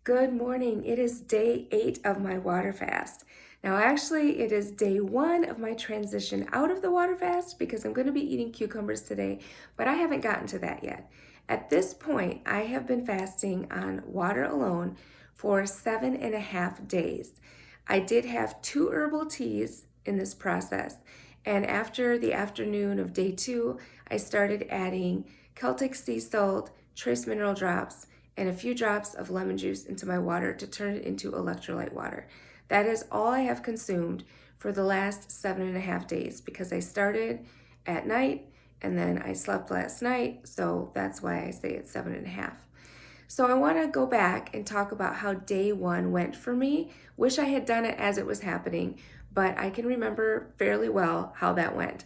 Good morning. It is day 8 of my water fast. Now, actually, it is day 1 of my transition out of the water fast because I'm going to be eating cucumbers today, but I haven't gotten to that yet. At this point, I have been fasting on water alone for 7.5 days. I did have 2 herbal teas in this process, and after the afternoon of day 2, I started adding Celtic sea salt, trace mineral drops, and a few drops of lemon juice into my water to turn it into electrolyte water. That is all I have consumed for the last 7.5 days because I started at night and then I slept last night, so that's why I say it's 7.5. So I want to go back and talk about how day 1 went for me. Wish I had done it as it was happening, but I can remember fairly well how that went.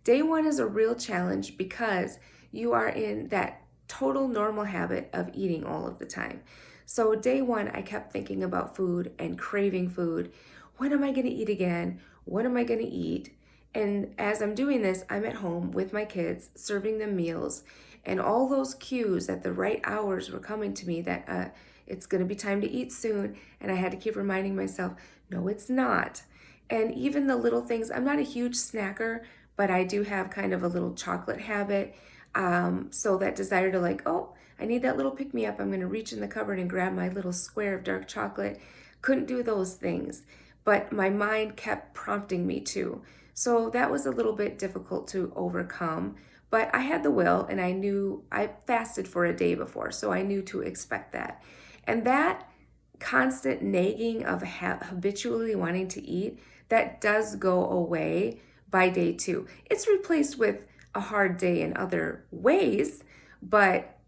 Day 1 is a real challenge because you are in that total normal habit of eating all of the time. So day 1, I kept thinking about food and craving food. When am I going to eat again? What am I going to eat? And as I'm doing this, I'm at home with my kids, serving them meals, and all those cues at the right hours were coming to me that it's going to be time to eat soon. And I had to keep reminding myself, no, it's not. And even the little things, I'm not a huge snacker, but I do have kind of a little chocolate habit. So that desire to oh, I need that little pick me up. I'm going to reach in the cupboard and grab my little square of dark chocolate. Couldn't do those things, but my mind kept prompting me to. So that was a little bit difficult to overcome, but I had the will and I knew I fasted for a day before, so I knew to expect that. And that constant nagging of habitually wanting to eat, that does go away by day 2. It's replaced with a hard day in other ways, but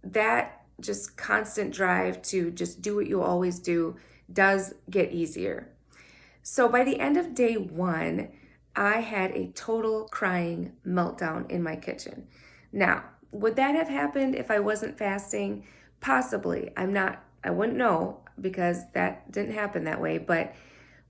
that just constant drive to just do what you always do does get easier. So by the end of day 1, I had a total crying meltdown in my kitchen. Now, would that have happened if I wasn't fasting? Possibly. I wouldn't know because that didn't happen that way, but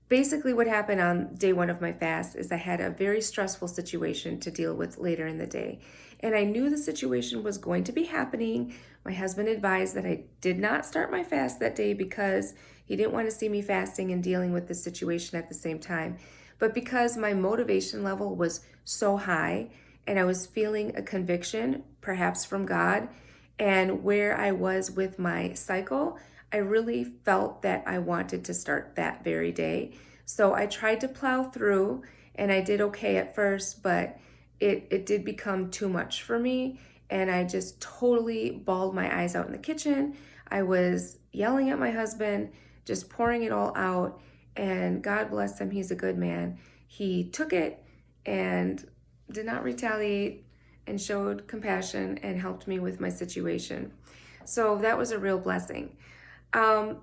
basically what happened on day 1 of my fast is I had a very stressful situation to deal with later in the day. And I knew the situation was going to be happening. My husband advised that I did not start my fast that day because he didn't want to see me fasting and dealing with the situation at the same time. But because my motivation level was so high and I was feeling a conviction, perhaps from God, and where I was with my cycle, I really felt that I wanted to start that very day. So I tried to plow through and I did okay at first, but it did become too much for me. And I just totally bawled my eyes out in the kitchen. I was yelling at my husband, just pouring it all out. And God bless him, he's a good man. He took it and did not retaliate and showed compassion and helped me with my situation. So that was a real blessing.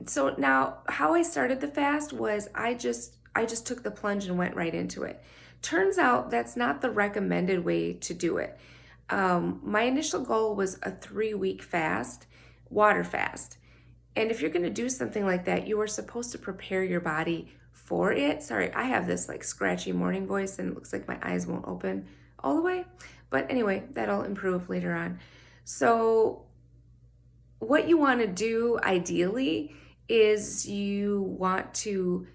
So now how I started the fast was I just took the plunge and went right into it. Turns out that's not the recommended way to do it. My initial goal was a 3-week fast, water fast. And if you're going to do something like that, you are supposed to prepare your body for it. Sorry, I have this scratchy morning voice and it looks like my eyes won't open all the way. But anyway, that'll improve later on. So what you want to do ideally is you want to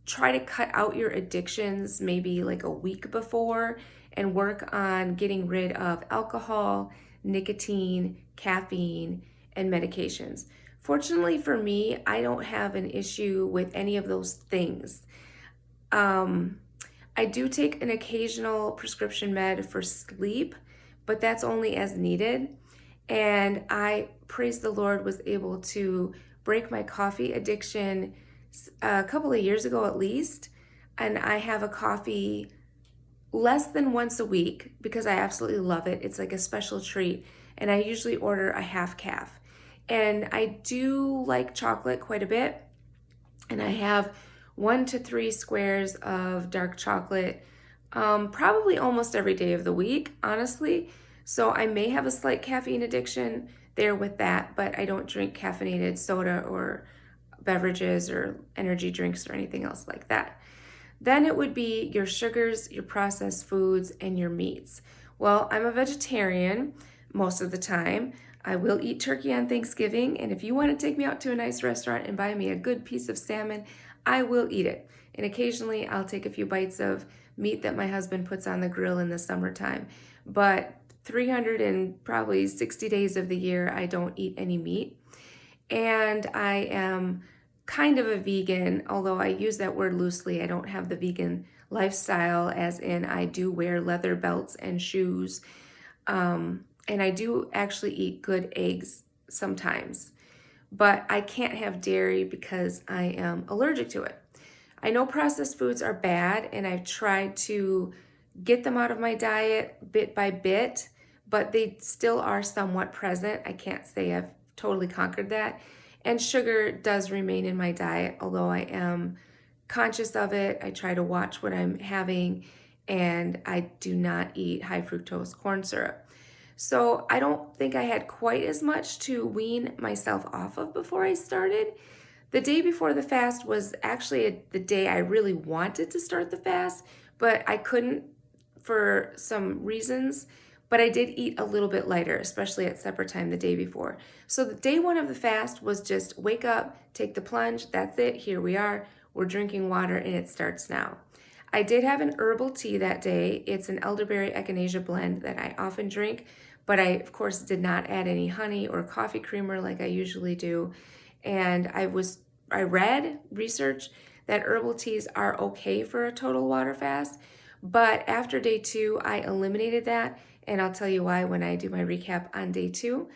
try to cut out your addictions maybe a week before and work on getting rid of alcohol, nicotine, caffeine, and medications. Fortunately for me, I don't have an issue with any of those things. I do take an occasional prescription med for sleep, but that's only as needed. And I, praise the Lord, was able to break my coffee addiction a couple of years ago at least. And I have a coffee less than once a week because I absolutely love it. It's like a special treat. And I usually order a half calf. And I do like chocolate quite a bit. And I have 1 to 3 squares of dark chocolate probably almost every day of the week, honestly. So I may have a slight caffeine addiction there with that, but I don't drink caffeinated soda or beverages or energy drinks or anything else like that. Then it would be your sugars, your processed foods, and your meats. Well, I'm a vegetarian most of the time. I will eat turkey on Thanksgiving, and if you want to take me out to a nice restaurant and buy me a good piece of salmon, I will eat it. And occasionally I'll take a few bites of meat that my husband puts on the grill in the summertime. But 360 days of the year, I don't eat any meat. And I am kind of a vegan, although I use that word loosely. I don't have the vegan lifestyle, as in I do wear leather belts and shoes. And I do actually eat good eggs sometimes, but I can't have dairy because I am allergic to it. I know processed foods are bad, and I've tried to get them out of my diet bit by bit, but they still are somewhat present. I can't say I've totally conquered that. And sugar does remain in my diet, although I am conscious of it. I try to watch what I'm having, and I do not eat high fructose corn syrup. So I don't think I had quite as much to wean myself off of before I started. The day before the fast was actually the day I really wanted to start the fast, but I couldn't for some reasons. But I did eat a little bit lighter, especially at supper time the day before. So the day one of the fast was just wake up, take the plunge, that's it, here we are. We're drinking water and it starts now. I did have an herbal tea that day. It's an elderberry echinacea blend that I often drink, but I, of course, did not add any honey or coffee creamer like I usually do. And I read research that herbal teas are okay for a total water fast, but after day 2, I eliminated that, and I'll tell you why when I do my recap on day 2.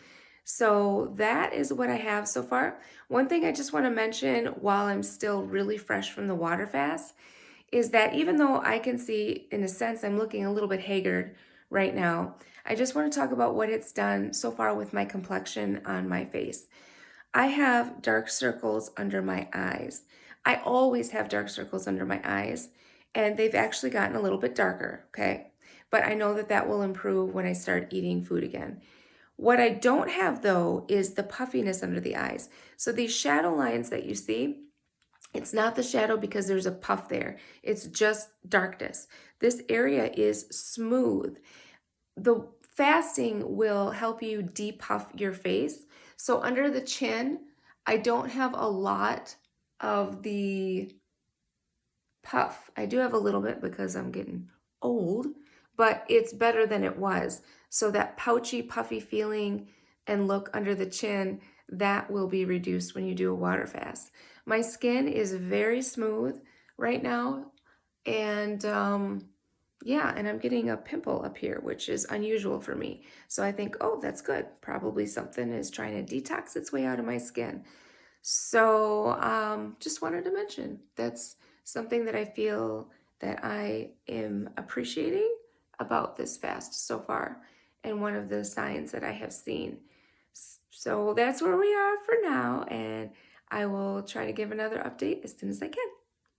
So that is what I have so far. One thing I just want to mention while I'm still really fresh from the water fast is that even though I can see, in a sense, I'm looking a little bit haggard right now, I just want to talk about what it's done so far with my complexion on my face. I have dark circles under my eyes. I always have dark circles under my eyes, and they've actually gotten a little bit darker, okay? But I know that that will improve when I start eating food again. What I don't have, though, is the puffiness under the eyes. So these shadow lines that you see, it's not the shadow because there's a puff there. It's just darkness. This area is smooth. The fasting will help you depuff your face. So under the chin, I don't have a lot of the puff. I do have a little bit because I'm getting old, but it's better than it was. So that pouchy, puffy feeling and look under the chin, that will be reduced when you do a water fast. My skin is very smooth right now, and yeah, and I'm getting a pimple up here, which is unusual for me. So I think, oh, that's good. Probably something is trying to detox its way out of my skin. So just wanted to mention that's something that I feel that I am appreciating about this fast so far, and one of the signs that I have seen. So that's where we are for now, and I will try to give another update as soon as I can.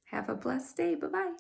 Have a blessed day. Bye-bye.